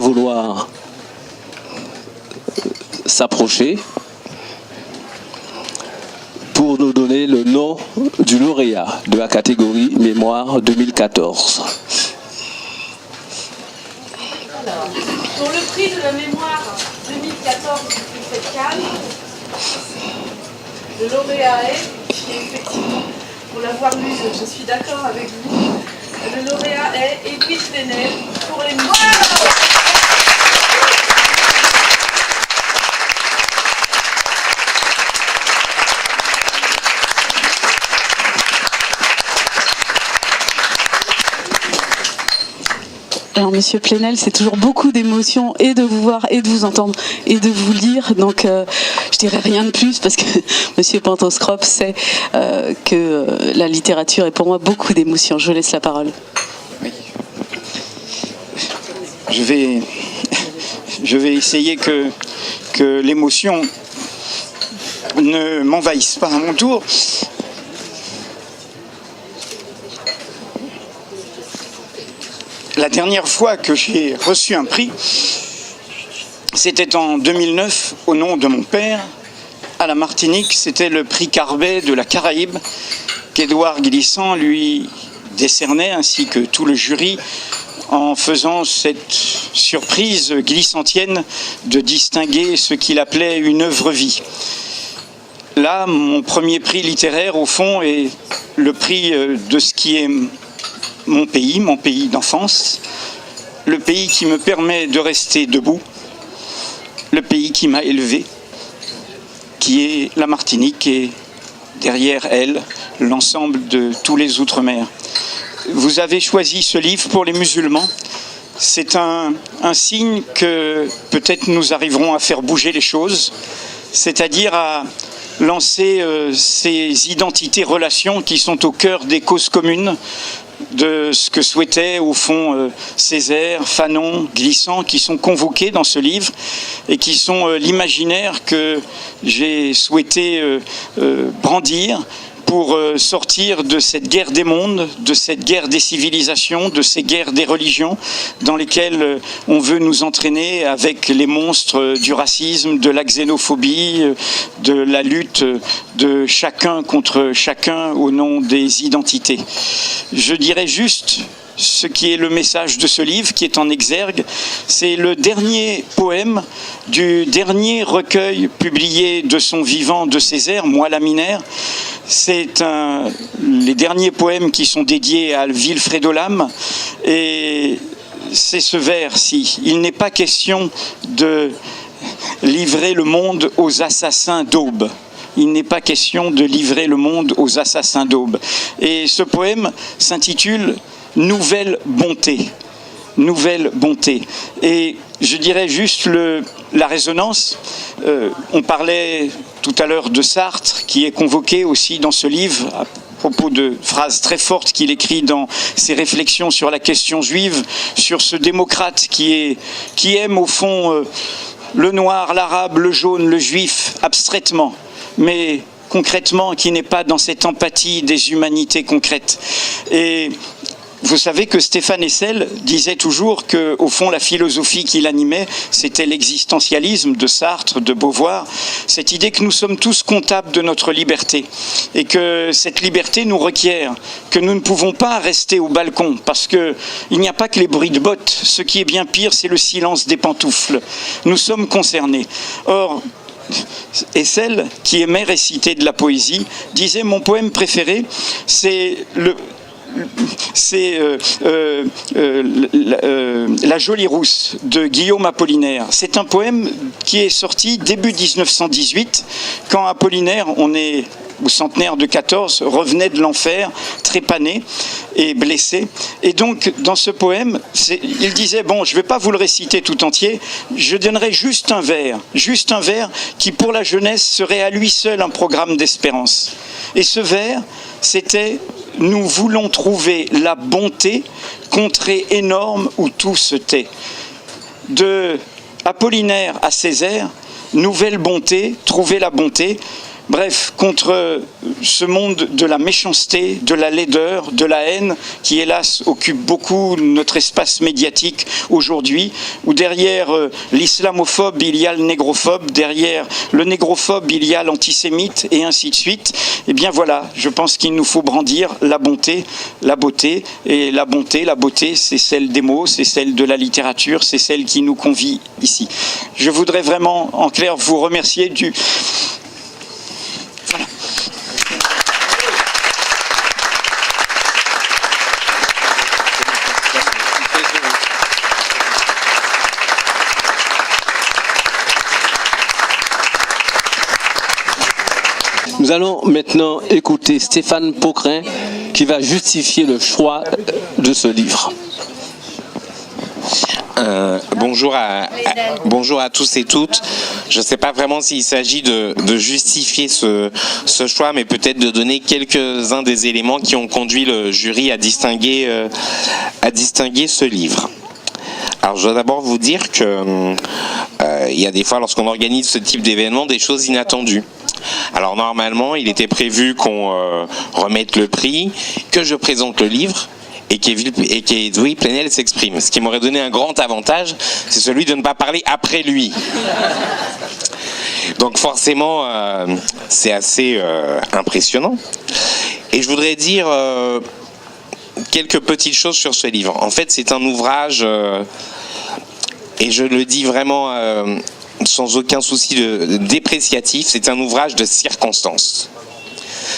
vouloir s'approcher pour nous donner le nom du lauréat de la catégorie Mémoire 2014. Alors, pour le prix de la mémoire 2014 du prix Cannes, le lauréat est, effectivement, pour l'avoir lu, je suis d'accord avec vous, le lauréat est Edwige Plenel pour les musulmans. Alors, Monsieur Plenel, c'est toujours beaucoup d'émotions et de vous voir et de vous entendre et de vous lire. Donc, je dirais rien de plus parce que Monsieur Pantoscrope sait que la littérature est pour moi beaucoup d'émotions. Je vous laisse la parole. Oui. Je vais essayer que l'émotion ne m'envahisse pas à mon tour. La dernière fois que j'ai reçu un prix, c'était en 2009, au nom de mon père, à la Martinique. C'était le prix Carbet de la Caraïbe, qu'Édouard Glissant lui décernait, ainsi que tout le jury, en faisant cette surprise glissantienne de distinguer ce qu'il appelait une œuvre-vie. Là, mon premier prix littéraire, au fond, est le prix de ce qui est mon pays d'enfance, le pays qui me permet de rester debout, le pays qui m'a élevé, qui est la Martinique et derrière elle, l'ensemble de tous les Outre-mer. Vous avez choisi ce livre pour les musulmans. C'est un signe que peut-être nous arriverons à faire bouger les choses, c'est-à-dire à lancer ces identités, relations qui sont au cœur des causes communes de ce que souhaitaient au fond Césaire, Fanon, Glissant, qui sont convoqués dans ce livre et qui sont l'imaginaire que j'ai souhaité brandir pour sortir de cette guerre des mondes, de cette guerre des civilisations, de ces guerres des religions dans lesquelles on veut nous entraîner avec les monstres du racisme, de la xénophobie, de la lutte de chacun contre chacun au nom des identités. Je dirais juste ce qui est le message de ce livre, qui est en exergue. C'est le dernier poème du dernier recueil publié de son vivant de Césaire, Moi laminaire. C'est les derniers poèmes qui sont dédiés à Wilfredo Lam. Et c'est ce vers-ci. Il n'est pas question de livrer le monde aux assassins d'aube. Il n'est pas question de livrer le monde aux assassins d'aube. Et ce poème s'intitule Nouvelle bonté. Nouvelle bonté. Et je dirais juste la résonance. On parlait tout à l'heure de Sartre, qui est convoqué aussi dans ce livre, à propos de phrases très fortes qu'il écrit dans ses réflexions sur la question juive, sur ce démocrate qui aime au fond le noir, l'arabe, le jaune, le juif, abstraitement, mais concrètement, qui n'est pas dans cette empathie des humanités concrètes. Et vous savez que Stéphane Hessel disait toujours qu'au fond, la philosophie qui l'animait, c'était l'existentialisme de Sartre, de Beauvoir, cette idée que nous sommes tous comptables de notre liberté et que cette liberté nous requiert, que nous ne pouvons pas rester au balcon parce qu'il n'y a pas que les bruits de bottes, ce qui est bien pire, c'est le silence des pantoufles. Nous sommes concernés. Or, Hessel, qui aimait réciter de la poésie, disait « Mon poème préféré, c'est La Jolie Rousse de Guillaume Apollinaire. C'est un poème qui est sorti début 1918, quand Apollinaire, on est au centenaire de 14, revenait de l'enfer, trépané et blessé. Et donc, dans ce poème, il disait, bon, je ne vais pas vous le réciter tout entier, je donnerai juste un vers qui, pour la jeunesse, serait à lui seul un programme d'espérance. Et ce vers, c'était « Nous voulons trouver la bonté, contrée énorme où tout se tait ». De Apollinaire à Césaire, nouvelle bonté, trouver la bonté. Bref, contre ce monde de la méchanceté, de la laideur, de la haine, qui hélas occupe beaucoup notre espace médiatique aujourd'hui, où derrière l'islamophobe, il y a le négrophobe, derrière le négrophobe, il y a l'antisémite, et ainsi de suite. Eh bien voilà, je pense qu'il nous faut brandir la bonté, la beauté, et la beauté, c'est celle des mots, c'est celle de la littérature, c'est celle qui nous convie ici. Je voudrais vraiment, en clair, vous remercier du... Voilà. Nous allons maintenant écouter Stéphane Paucrin qui va justifier le choix de ce livre. Bonjour à tous et toutes. Je ne sais pas vraiment s'il s'agit de justifier ce choix, mais peut-être de donner quelques-uns des éléments qui ont conduit le jury à distinguer ce livre. Alors je dois d'abord vous dire que il y a des fois, lorsqu'on organise ce type d'événement, des choses inattendues. Alors normalement, il était prévu qu'on remette le prix, que je présente le livre, et qu'Edoui Plenel s'exprime. Ce qui m'aurait donné un grand avantage, c'est celui de ne pas parler après lui. Donc forcément, c'est assez impressionnant. Et je voudrais dire quelques petites choses sur ce livre. En fait, c'est un ouvrage, et je le dis vraiment sans aucun souci dépréciatif, c'est un ouvrage de circonstances.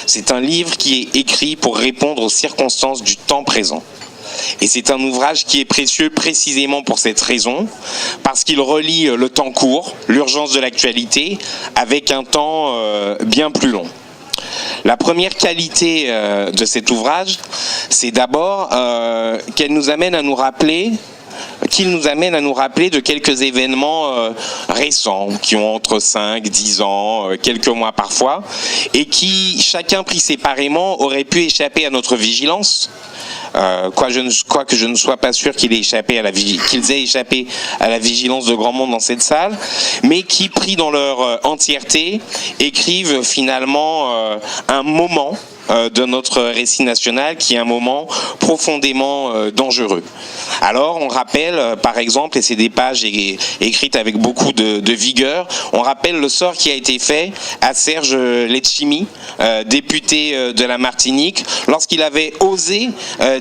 C'est un livre qui est écrit pour répondre aux circonstances du temps présent. Et c'est un ouvrage qui est précieux précisément pour cette raison, parce qu'il relie le temps court, l'urgence de l'actualité, avec un temps bien plus long. La première qualité de cet ouvrage, c'est d'abord qu'il nous amène à nous rappeler de quelques événements récents, qui ont entre 5, 10 ans, quelques mois parfois, et qui, chacun pris séparément, auraient pu échapper à notre vigilance, quoique je ne sois pas sûr qu'ils aient échappé à la vigilance de grand monde dans cette salle, mais qui, pris dans leur entièreté, écrivent finalement un moment de notre récit national qui est un moment profondément dangereux. Alors on rappelle par exemple, et c'est des pages écrites avec beaucoup de vigueur, on rappelle le sort qui a été fait à Serge Letchimy, député de la Martinique, lorsqu'il avait osé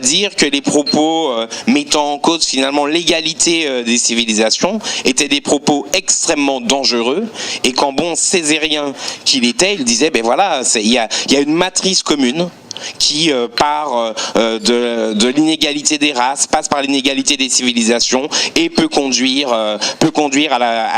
dire que les propos mettant en cause finalement l'égalité des civilisations étaient des propos extrêmement dangereux, et qu'en bon césarien qu'il était, il disait ben voilà, il y a une matrice commune qui part de l'inégalité des races, passe par l'inégalité des civilisations et peut conduire à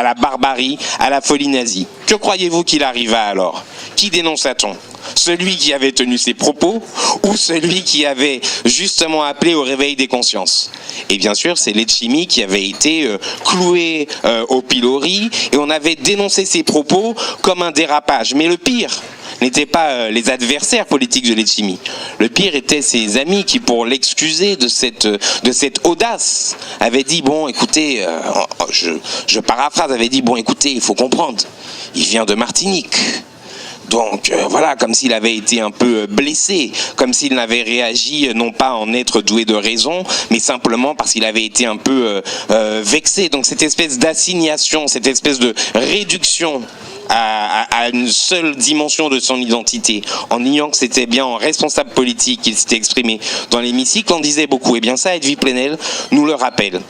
la barbarie, à la folie nazie. Que croyez-vous qu'il arriva alors? Qui dénonça-t-on? Celui qui avait tenu ses propos ou celui qui avait justement appelé au réveil des consciences? Et bien sûr, c'est Letchimy qui avait été cloué au pilori, et on avait dénoncé ses propos comme un dérapage. Mais le pire n'était pas les adversaires politiques de Letchimy. Le pire était ses amis qui, pour l'excuser de cette audace, avaient dit bon, écoutez, je paraphrase, avaient dit bon, écoutez, il faut comprendre, il vient de Martinique. Donc voilà, comme s'il avait été un peu blessé, comme s'il n'avait réagi non pas en être doué de raison, mais simplement parce qu'il avait été un peu vexé. Donc cette espèce d'assignation, cette espèce de réduction à une seule dimension de son identité, en niant que c'était bien en responsable politique qu'il s'était exprimé dans l'hémicycle, on disait beaucoup. Et bien ça, Edoui Plenel nous le rappelle.